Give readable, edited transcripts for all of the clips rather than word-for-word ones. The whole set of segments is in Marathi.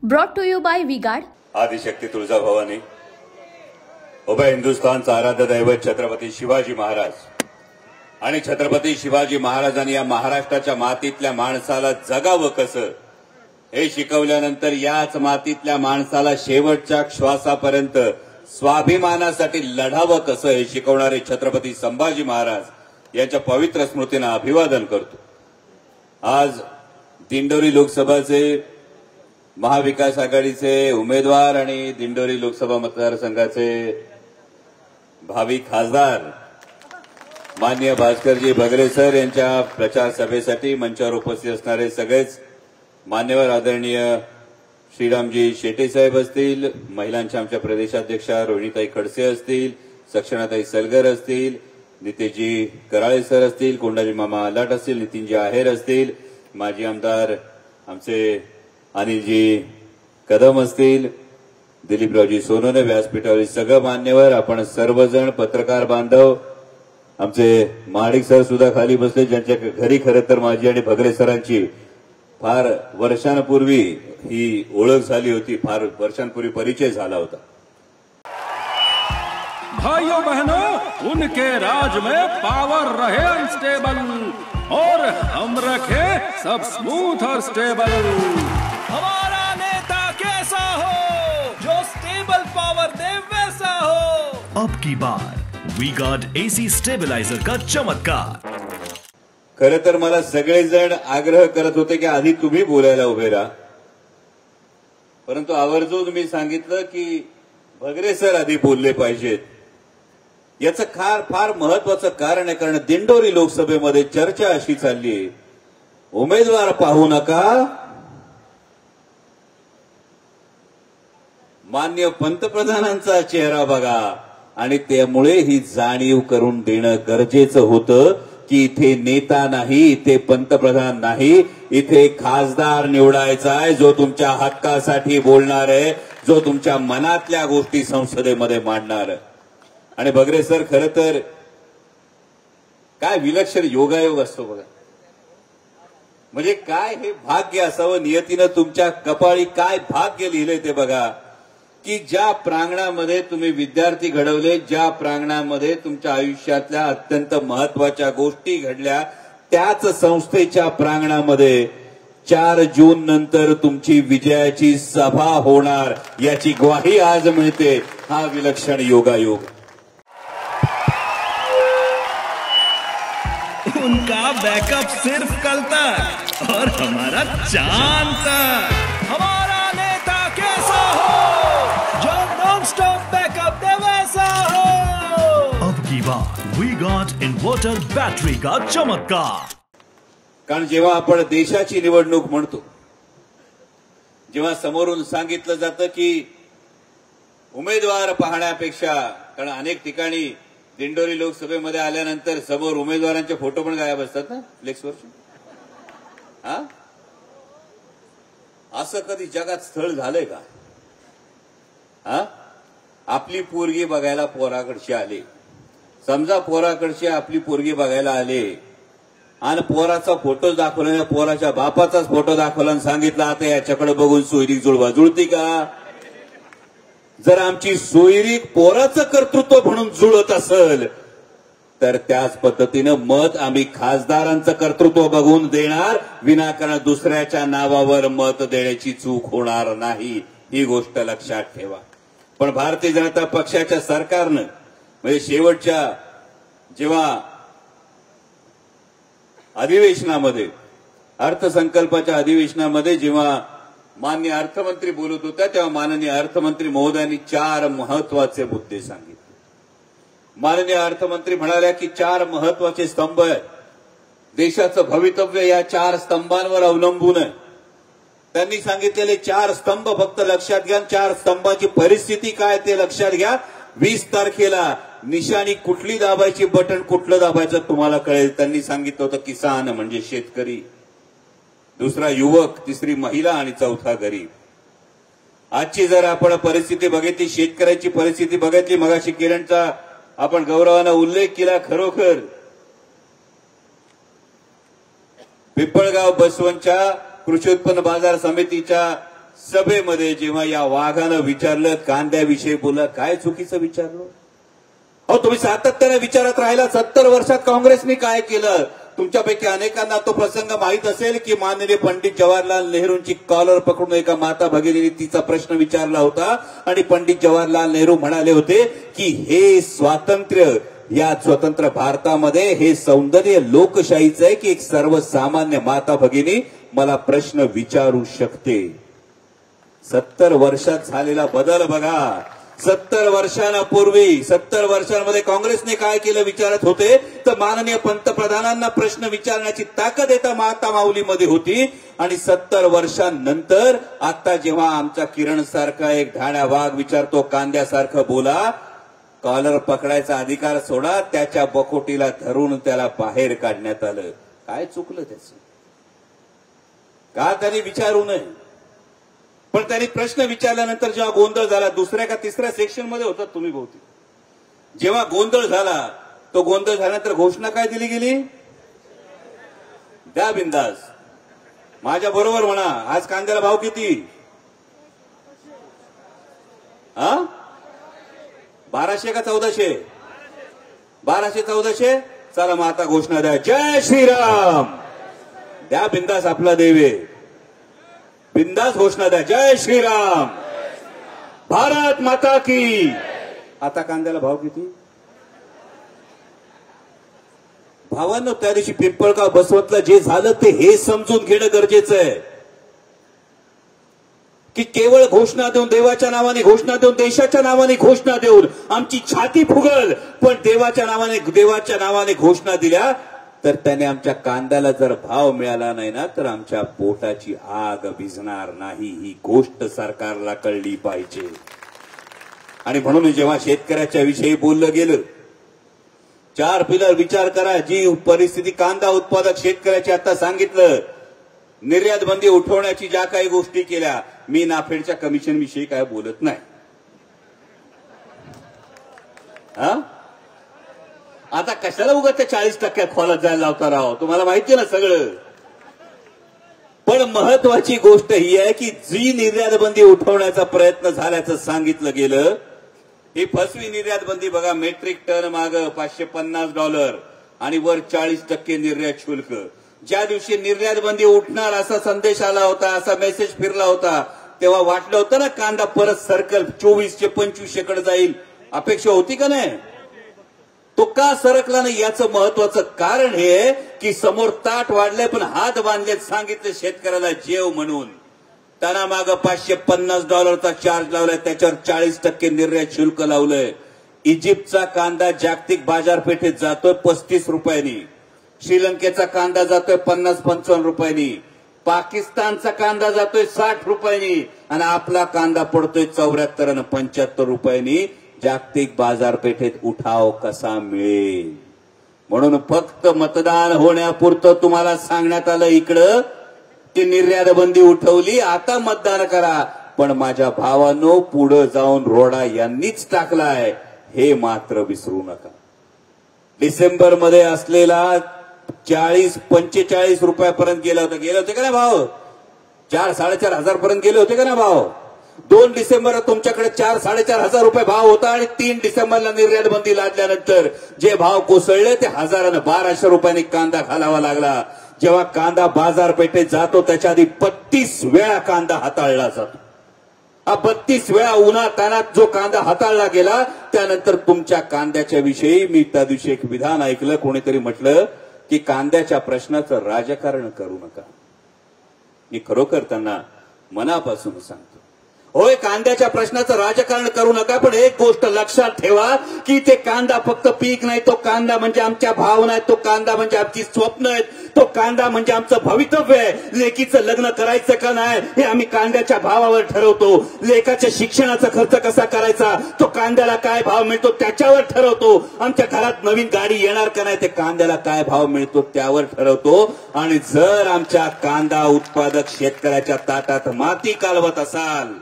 Brought to you by V-Guard. Adishakti Tuljabhavani, उभय हिंदुस्थानचा आराध्य दैवत छत्रपती शिवाजी महाराज आणि छत्रपती शिवाजी महाराजांनी या महाराष्ट्राच्या मातीतल्या माणसाला जगावं कसं हे शिकवल्यानंतर याच मातीतल्या माणसाला शेवटच्या श्वासापर्यंत स्वाभिमानासाठी लढावं कसं हे शिकवणारे छत्रपती संभाजी महाराज यांच्या पवित्र स्मृतींना अभिवादन करतो। आज दिंडोरी लोकसभाचे महाविकास आघाडीचे उमेदवार आणि दिंडोरी लोकसभा मतदारसंघाचे भावी खासदार माननीय भास्करजी भगरे सर यांच्या प्रचार सभेसाठी मंचावर उपस्थित असणारे सगळेच मान्यवर आदरणीय श्रीरामजी शेटे साहेब असतील, महिलांच्या आमच्या प्रदेशाध्यक्षा रोहिणीताई खडसे असतील, सक्षणाताई सलगर असतील, नितेशजी कराळे सर असतील, कोंडाजी मामा आलाट असतील, नितीनजी आहेर असतील, माजी आमदार आमचे अनिलजी कदम असतील, दिलीपरावजी सोनवणे, व्यासपीठावरील सगळे मान्यवर, आपण सर्वजण पत्रकार बांधव, आमचे महाडिक सर सुद्धा खाली बसले ज्यांच्या घरी खरं तर माझी आणि भगरे सरांची फार वर्षांपूर्वी ही ओळख झाली होती, फार वर्षांपूर्वी परिचय झाला होता। भाइयों बहनों, उनके राज में पावर रहे अनस्टेबल और हम रखे सब स्मूथ और स्टेबल। हमारा नेता कैसा हो जो स्टेबल पावर दे वैसा हो। अब की बार V-Guard AC स्टेबलाइजर का चमत्कार। खरं तर मला सगळेजण आग्रह करत होते की आधी तुम्ही बोलायला उभे राहा, परंतु आवर्जून मी सांगितलं की भगरे सर आधी बोलले पाहिजेत। याचं फार महत्वाचं कारण आहे, कारण दिंडोरी लोकसभेमध्ये चर्चा अशी चालली आहे, उमेदवार पाहू नका, माननीय पंतप्रधानांचा चेहरा बघा। आणि त्यामुळे ही जाणीव करून देणं गरजेचं होतं की इथे नेता नाही, इथे पंतप्रधान नाही, इथे खासदार निवडायचा आहे जो तुमच्या हक्कासाठी बोलणार आहे, जो तुमच्या मनातल्या गोष्टी संसदेमध्ये मांडणार आहे। आणि भगरे सर खरं तर काय विलक्षण योगायोग असतो बघा, म्हणजे काय हे भाग्य असावं, नियतीनं तुमच्या कपाळी काय भाग्य लिहिलंय ते बघा की ज्या प्रांगणामध्ये तुम्ही विद्यार्थी घडवले, ज्या प्रांगणामध्ये तुमच्या आयुष्यातल्या अत्यंत महत्वाच्या गोष्टी घडल्या, त्याच संस्थेच्या प्रांगणामध्ये 4 जून नंतर तुमची विजयाची सभा होणार याची ग्वाही आज मिळते। हा विलक्षण योगायोग। उनका बैकअप सिर्फ कल तक और हमारा चांद तक। हमारा नेता कैसा हो जो नॉन स्टॉप बैकअप दे वैसा हो। अब की बार V-Guard इन्वर्टर बैटरी का चमत्कार। कारण जेव्हा आपण देशाची निवडणूक म्हणतो, जेव्हा समोरून सांगितलं जातं की उमेदवार पाहण्यापेक्षा, कारण अनेक ठिकाणी दिंडोरी लोकसभेमध्ये आल्यानंतर समोर उमेदवारांचे फोटो पण गायब असतात ना फ्लेक्सवर। असं कधी जगात स्थळ झालंय का? आपली पोरगी बघायला पोराकडची आले, समजा पोराकडची आपली पोरगी बघायला आले आणि पोराचा फोटो दाखवला, पोराच्या बापाचाच फोटो दाखवला आणि सांगितलं आता याच्याकडे बघून सोयरीक जुळवा, जुळती का? जर आमची सोयरीक पोराचं कर्तृत्व म्हणून जुळत असेल तर त्याच पद्धतीनं मत आम्ही खासदारांचं कर्तृत्व बघून देणार, विनाकारण दुसऱ्याच्या नावावर मत देण्याची चूक होणार नाही, ही गोष्ट लक्षात ठेवा। पण भारतीय जनता पक्षाच्या सरकारनं म्हणजे शेवटच्या जेव्हा अधिवेशनामध्ये, अर्थसंकल्पाच्या अधिवेशनामध्ये जेव्हा माननीय अर्थमंत्री बोलत होत्या, तेव्हा माननीय अर्थमंत्री महोदयांनी 4 महत्वाचे मुद्दे सांगितले। माननीय अर्थमंत्री म्हणाल्या की 4 महत्वाचे स्तंभ आहेत, देशाचं भवितव्य या 4 स्तंभांवर अवलंबून आहे। त्यांनी सांगितलेले 4 स्तंभ फक्त लक्षात घ्या, 4 स्तंभाची परिस्थिती काय ते लक्षात घ्या। 20 तारखेला निशाणी कुठली दाबायची, बटन कुठलं दाबायचं तुम्हाला कळेल। त्यांनी सांगितलं होतं किसान म्हणजे शेतकरी, दुसरा युवक, तिसरी महिला आणि चौथा गरीब। आजची जर आपण परिस्थिती बघितली, शेतकऱ्याची परिस्थिती बघितली, मगाशी किरणचा आपण गौरवानं उल्लेख केला, खरोखर पिंपळगाव बसवंतच्या कृषी उत्पन्न बाजार समितीच्या सभेमध्ये जेव्हा या वाघानं विचारलं कांद्याविषयी बोला, काय चुकीचं विचारलं? अहो तुम्ही सातत्याने विचारत राहिला 70 वर्षात काँग्रेसने काय केलं. तुमच्यापैकी अनेकांना तो प्रसंग माहीत असेल की माननीय पंडित जवाहरलाल नेहरूंची कॉलर पकडून एका माता भगिनीने तिचा प्रश्न विचारला होता आणि पंडित जवाहरलाल नेहरू म्हणाले होते की हे स्वातंत्र्य, या स्वतंत्र भारतामध्ये हे सौंदर्य लोकशाहीचं आहे की एक सर्वसामान्य माता भगिनी मला प्रश्न विचारू शकते. 70 वर्षात झालेला बदल बघा. 70 वर्षांपूर्वी 70 वर्षांमध्ये काँग्रेसने काय केलं विचारत होते, तर माननीय पंतप्रधानांना प्रश्न विचारण्याची ताकद एका माता माऊलीमध्ये होती. आणि 70 वर्षांनंतर आता जेव्हा आमचा किरण सारखा एक ढाण्या वाघ विचारतो कांद्यासारखं बोला, कॉलर पकडायचा अधिकार सोडा, त्याच्या बकोटीला धरून त्याला बाहेर काढण्यात आलं. काय चुकलं त्याचं? का त्यांनी विचारू नये? पण त्यांनी प्रश्न विचारल्यानंतर जेव्हा गोंधळ झाला, दुसऱ्या का तिसऱ्या सेक्शन मध्ये होतात तुम्ही बहुतेक, जेव्हा गोंधळ झाला, तो गोंधळ झाल्यानंतर घोषणा काय दिली गेली? द्या बिंदास. माझ्या बरोबर म्हणा, आज कांद्याला भाव किती? 1200 का 1400? 1200-1400. चला मग आता घोषणा द्या. जय श्रीराम. द्या बिंदास, आपला देवे. बिंदास घोषणा द्या. जय श्रीराम, भारत माता की. आता कांद्याला भाव किती? भावांनो, त्या दिवशी पिंपळगाव बसवतला जे झालं ते हे समजून घेणं गरजेचं आहे की केवळ घोषणा देऊन, देवाच्या नावाने घोषणा देऊन, देशाच्या नावाने घोषणा देऊन आमची छाती फुगल, पण देवाच्या नावाने घोषणा दिल्या तर त्याने आमच्या कांद्याला जर भाव मिळाला नाही ना, तर आमच्या पोटाची आग भिजणार नाही. ही गोष्ट सरकारला कळली पाहिजे. आणि म्हणून जेव्हा शेतकऱ्याच्या विषयी बोललं गेलं, 4 पिलर विचार करा. जी परिस्थिती कांदा उत्पादक शेतकऱ्याची आता सांगितलं, निर्यात बंदी उठवण्याची ज्या काही गोष्टी केल्या, मी नाफेडच्या कमिशन विषयी काय बोलत नाही. आता कशाला उगाच त्या 40% खोलात जायला लावता राहो, तुम्हाला माहिती आहे ना सगळं. पण महत्वाची गोष्ट ही आहे की जी निर्यात बंदी उठवण्याचा प्रयत्न झाल्याचं सांगितलं गेलं, ही फसवी निर्यात बंदी बघा. मेट्रिक टन माग $550 आणि वर 40% निर्यात शुल्क. ज्या दिवशी निर्यात बंदी उठणार असा संदेश आला होता, असा मेसेज फिरला होता, तेव्हा वाटलं होतं ना कांदा परत सर्कल 2400-2500 कडे जाईल. अपेक्षा होती का नाही? तो का सरकला नाही याचं महत्वाचं कारण हे की समोर ताट वाढले पण हात बांधलेत. सांगितलं शेतकऱ्याला जेव म्हणून, त्यांना माग $550 चार्ज लावलाय, त्याच्यावर 40% निर्यात शुल्क लावलंय. इजिप्तचा कांदा जागतिक बाजारपेठेत जातोय 35 रुपयांनी, श्रीलंकेचा कांदा जातोय 50-55 रुपयांनी, पाकिस्तानचा कांदा जातोय 60 रुपयांनी आणि आपला कांदा पडतोय 74 आणि 75 रुपयांनी. जागतिक बाजारपेठेत उठाव कसा मिळेल? म्हणून फक्त मतदान होण्यापुरतं तुम्हाला सांगण्यात आलं इकडं की निर्यात बंदी उठवली, आता मतदान करा. पण माझ्या भावांनो, पुढे जाऊन रोडा यांनीच टाकलाय हे मात्र विसरू नका. डिसेंबरमध्ये असलेला 40-45 रुपयापर्यंत गेले होते का ना भाव? 4-4.5 हजार पर्यंत गेले होते का ना भाव? 2 डिसेंबरला तुमच्याकडे 4-4.5 हजार रुपये भाव होता आणि 3 डिसेंबरला निर्यात बंदी लादल्यानंतर जे भाव कोसळले ते 1000 आणि 1200 रुपयांनी कांदा घालावा लागला. जेव्हा कांदा बाजारपेठेत जातो त्याच्या आधी 32 वेळा कांदा हाताळला जातो. 32 वेळा उन्हातानात जो कांदा हाताळला गेला, त्यानंतर तुमच्या कांद्याच्या विषयी मी त्या दिवशी एक विधान ऐकलं. कोणीतरी म्हटलं की कांद्याच्या प्रश्नाचं राजकारण करू नका. मी खरोखर त्यांना मनापासून सांगतो, होय कांद्याच्या प्रश्नाचं राजकारण करू नका, पण एक गोष्ट लक्षात ठेवा की ते कांदा फक्त पीक नाही, तो कांदा म्हणजे आमच्या भावना आहेत, तो कांदा म्हणजे आमची स्वप्न आहेत, तो कांदा म्हणजे आमचं भवितव्य आहे. लेकीचं लग्न करायचं का नाही हे आम्ही कांद्याच्या भावावर ठरवतो. लेकाच्या शिक्षणाचा खर्च कसा करायचा तो कांद्याला काय भाव मिळतो त्याच्यावर ठरवतो. आमच्या घरात नवीन गाडी येणार का नाही ते कांद्याला काय भाव मिळतो त्यावर ठरवतो. आणि जर आमच्या कांदा उत्पादक शेतकऱ्याच्या ताटात माती कालवत असाल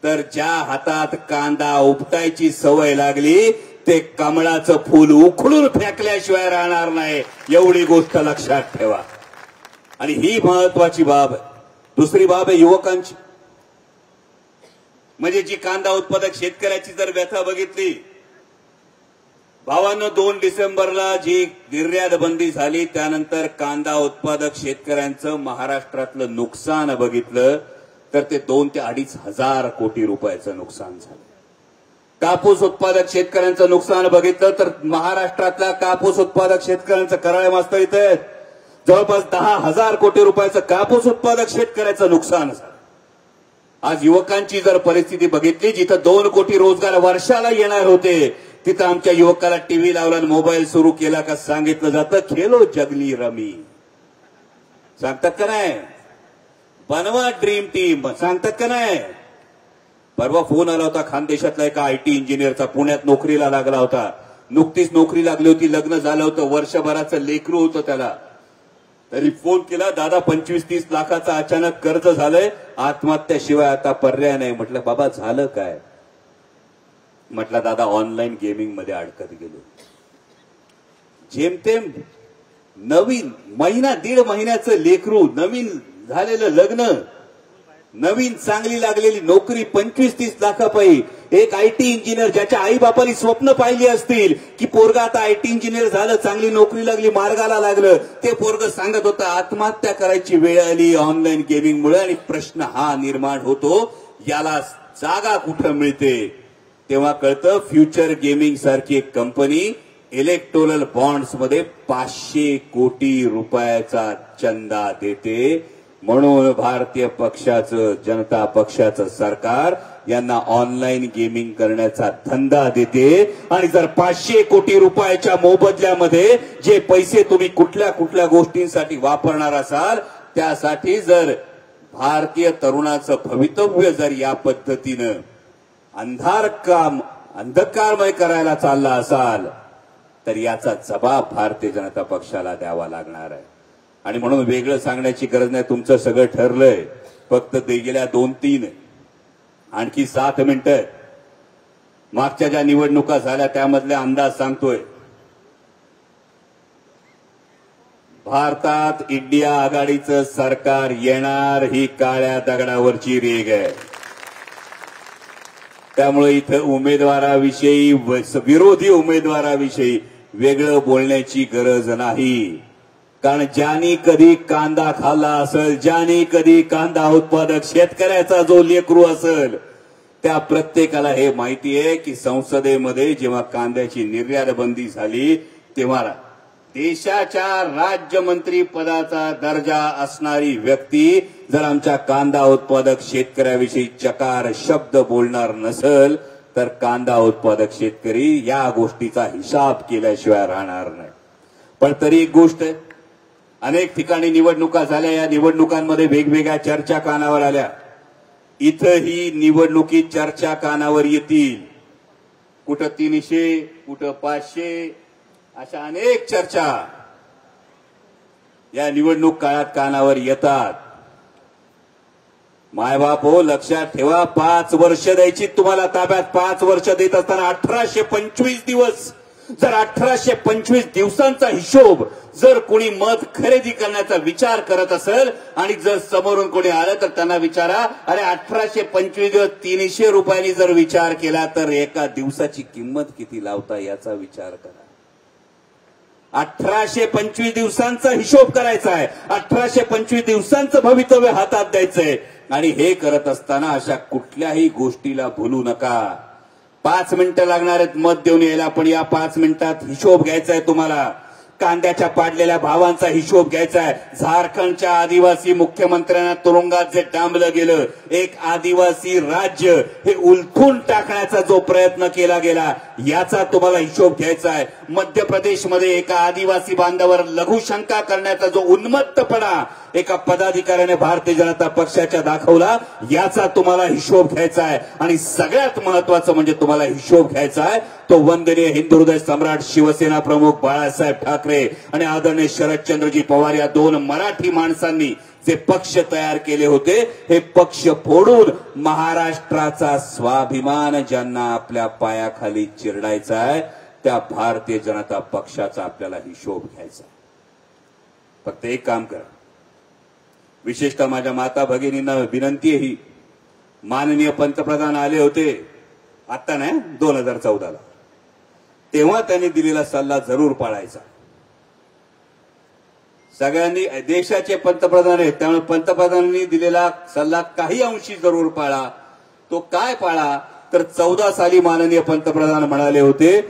तर ज्या हातात कांदा उपटायची सवय लागली ते कमळाचं फूल उखडून फेकल्याशिवाय राहणार नाही, एवढी गोष्ट लक्षात ठेवा. आणि ही महत्वाची बाब आहे. दुसरी बाब आहे युवकांची. म्हणजे जी कांदा उत्पादक शेतकऱ्याची जर व्यथा बघितली, भावांनो 2 डिसेंबरला जी निर्यात बंदी झाली त्यानंतर कांदा उत्पादक शेतकऱ्यांचं महाराष्ट्रातलं नुकसान बघितलं तर ते 2 ते 2.5 हजार कोटी रुपयाचं नुकसान झालं. कापूस उत्पादक शेतकऱ्यांचं नुकसान बघितलं तर महाराष्ट्रातल्या कापूस उत्पादक शेतकऱ्यांचं कराळे मास्तर इथे जवळपास 10,000 कोटी रुपयाचं कापूस उत्पादक शेतकऱ्याचं नुकसान झालं. आज युवकांची जर परिस्थिती बघितली, जिथं 2 कोटी रोजगार वर्षाला येणार होते तिथं आमच्या युवकाला टीव्ही लावला आणि मोबाईल सुरू केला का सांगितलं जातं खेलो जगली रमी. सांगतात का नाही? बनवा ड्रीम टीम सांगतात का नाही? परवा फोन आला होता खानदेशातला एका आयटी इंजिनियरचा, पुण्यात नोकरीला लागला होता. नुकतीच नोकरी लागली होती, लग्न झालं होतं, वर्षभराचं लेकरू होतं त्याला. तरी फोन केला, दादा 25-30 लाखाचं अचानक कर्ज झालंय, आत्महत्याशिवाय आता पर्याय नाही. म्हटलं बाबा झालं काय? म्हटलं दादा ऑनलाईन गेमिंग मध्ये अडकत गेलो. जेमतेम नवीन महिना 1.5 महिन्याचं लेकरू, नवीन झालेलं लग्न, नवीन चांगली लागलेली नोकरी, 25-30 लाखापायी एक आयटी इंजिनियर ज्याच्या आई बापांनी स्वप्न पाहिली असतील की पोरगा आता आयटी इंजिनियर झालं, चांगली नोकरी लागली, मार्गाला लागलं, ते पोरग सांगत होतं आत्महत्या करायची वेळ आली ऑनलाईन गेमिंगमुळे. आणि प्रश्न हा निर्माण होतो याला जागा कुठं मिळते? तेव्हा कळतं फ्युचर गेमिंग सारखी एक कंपनी इलेक्टोरल बॉन्ड्स मध्ये 500 कोटी रुपयाचा चंदा देते. म्हणून भारतीय पक्षाचं, जनता पक्षाचं सरकार यांना ऑनलाईन गेमिंग करण्याचा धंदा देते. आणि जर 500 कोटी रुपयाच्या मोबदल्यामध्ये जे पैसे तुम्ही कुठल्या कुठल्या गोष्टींसाठी वापरणार असाल, त्यासाठी जर भारतीय तरुणाचं भवितव्य जर या पद्धतीनं अंधकारमय करायला चालला असाल तर याचा जबाब भारतीय जनता पक्षाला द्यावा लागणार आहे. आणि म्हणून वेगळं सांगण्याची गरज नाही, तुमचं सगळं ठरलंय. फक्त गेल्या 2-3 आणखी 7 मिनिटं मागच्या ज्या निवडणुका झाल्या त्यामधले अंदाज सांगतोय. भारतात इंडिया आघाडीचं सरकार येणार ही काळ्या दगडावरची रेघ आहे. त्यामुळे इथं उमेदवाराविषयी, विरोधी उमेदवाराविषयी वेगळं बोलण्याची गरज नाही. कारण ज्यांनी कधी कांदा खाल्ला असेल, ज्यांनी कधी कांदा उत्पादक शेतकऱ्याचा जो लेकरू असेल, त्या प्रत्येकाला हे माहिती आहे की संसदेमध्ये जेव्हा कांद्याची निर्यात बंदी झाली तेव्हा देशाच्या राज्यमंत्री पदाचा दर्जा असणारी व्यक्ती जर आमच्या कांदा उत्पादक शेतकऱ्याविषयी चकार शब्द बोलणार नसेल तर कांदा उत्पादक शेतकरी या गोष्टीचा हिसाब केल्याशिवाय राहणार नाही. पण तरी एक गोष्ट आहे, अनेक ठिकाणी निवडणुका झाल्या, या निवडणुकांमध्ये वेगवेगळ्या चर्चा कानावर आल्या. इथंही निवडणुकीत चर्चा कानावर येतील. कुठं 300, कुठं 500, अशा अनेक चर्चा या निवडणूक काळात कानावर येतात. मायबाप हो, लक्षात ठेवा, 5 वर्ष द्यायची तुम्हाला ताब्यात. 5 वर्ष देत असताना 1825 दिवस, जर 1825 दिवसांचा हिशोब जर कोणी मत खरेदी करण्याचा विचार करत असेल आणि जर समोरून कोणी आलं तर त्यांना विचारा, अरे 1825 दिवस 300 रुपयांनी जर विचार केला तर एका दिवसाची किंमत किती लावता याचा विचार करा. 1825 दिवसांचा हिशोब करायचा आहे, 1825 दिवसांचं भवितव्य हातात द्यायचंय. आणि हे करत असताना अशा कुठल्याही गोष्टीला भुलू नका. 5 मिनिटं लागणार आहेत मत देऊन यायला, पण या 5 मिनिटात हिशोब घ्यायचा आहे तुम्हाला. कांद्याच्या पाडलेल्या भावांचा हिशोब घ्यायचा आहे. झारखंडच्या आदिवासी मुख्यमंत्र्यांना तुरुंगात जे डांबलं गेलं, एक आदिवासी राज्य हे उलथून टाकण्याचा जो प्रयत्न केला गेला याचा तुम्हाला हिशोब घ्यायचा आहे. मध्य प्रदेशमध्ये एका आदिवासी बांधवावर लघुशंका करण्याचा जो उन्मत्तपणा एका पदाधिकाऱ्याने भारतीय जनता पक्षाच्या दाखवला याचा तुम्हाला हिशोब घ्यायचा आहे. आणि सगळ्यात महत्वाचं म्हणजे तुम्हाला हिशोब घ्यायचा आहे तो वंदनीय हिंदू हृदय सम्राट शिवसेना प्रमुख बाळासाहेब ठाकरे आणि आदरणीय शरदचंद्रजी पवार या 2 मराठी माणसांनी जे पक्ष तयार केले होते, हे पक्ष फोडून महाराष्ट्राचा स्वाभिमान ज्यांना आपल्या पायाखाली चिरडायचा आहे त्या भारतीय जनता पक्षाचा आपल्याला हिशोब घ्यायचा. फक्त एक काम करा, विशेषतः माझ्या माता भगिनींना विनंती आहे ही, माननीय पंतप्रधान आले होते, आता नाही 2014ला, तेव्हा त्यांनी दिलेला सल्ला जरूर पाळायचा. सगळ्यांनी देशाचे पंतप्रधान आहेत, त्यामुळे पंतप्रधानांनी दिलेला सल्ला काही अंशी जरूर पाळा. तो काय पाळा तर 14 साली माननीय पंतप्रधान म्हणाले होते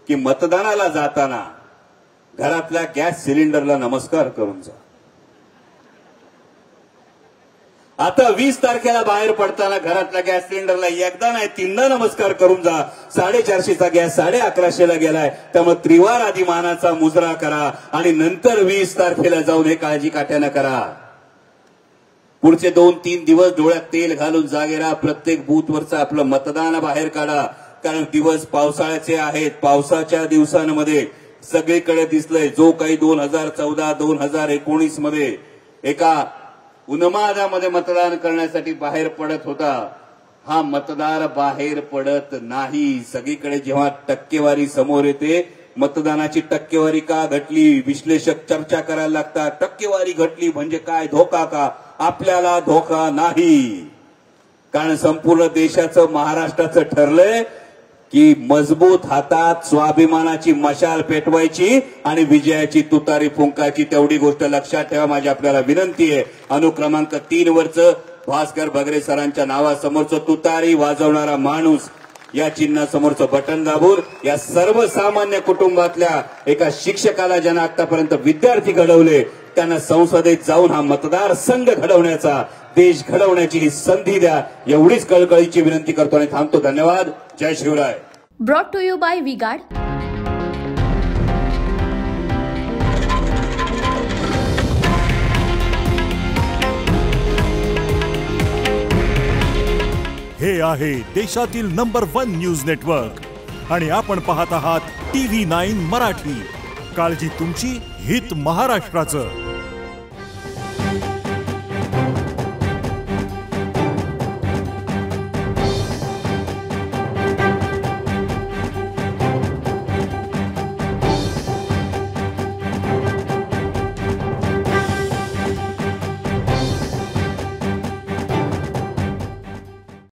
की मतदानाला जाताना घरातल्या गॅस सिलेंडरला नमस्कार करून जा. आता 20 तारखेला बाहेर पडताना घरातल्या गॅस सिलेंडरला एकदा नाही 3दा नमस्कार करून जा. 450चा गॅस 1150ला गेलाय, त्यामुळे त्रिवार आधी मानाचा मुजरा करा आणि नंतर 20 तारखेला जाऊन हे काळजी काट्यानं करा. पुढचे 2-3 दिवस डोळ्यात तेल घालून जागे राहा. प्रत्येक बूथवरचं आपलं मतदान बाहेर काढा, कारण दिवस पावसाळ्याचे आहेत. पावसाच्या दिवसांमध्ये सगळीकडे दिसलंय, जो काही 2014-2019 मध्ये एका उन्मादामध्ये मतदान करण्यासाठी बाहेर पडत होता, हा मतदार बाहेर पडत नाही. सगळीकडे जेव्हा टक्केवारी समोर येते, मतदानाची टक्केवारी का घटली, विश्लेषक चर्चा करायला लागतात. टक्केवारी घटली म्हणजे काय, धोका का? आपल्याला धोका नाही, कारण संपूर्ण देशाचं, महाराष्ट्राचं ठरलंय की मजबूत हातात स्वाभिमानाची मशाल पेटवायची आणि विजयाची तुतारी फुंकायची. तेवढी गोष्ट लक्षात ठेवा. माझी आपल्याला विनंती आहे, अनुक्रमांक 3 वरचं भास्कर भगरे सरांच्या नावासमोरचं तुतारी वाजवणारा माणूस या चिन्हासमोरचं बटन दाबून या सर्वसामान्य कुटुंबातल्या एका शिक्षकाला, ज्यानं आतापर्यंत विद्यार्थी घडवले, त्यांना संसदेत जाऊन हा मतदार संघ घडवण्याचा, देश घडवण्याची ही संधी द्या, एवढीच कळकळीची विनंती करतो आणि थांबतो. धन्यवाद. जय Shivray. Brought to you by V-Guard. हे आहे देशातील नंबर 1 न्यूज नेटवर्क आणि आपण पाहत आहात TV9 मराठी. काळजी तुमची, हित महाराष्ट्राचं.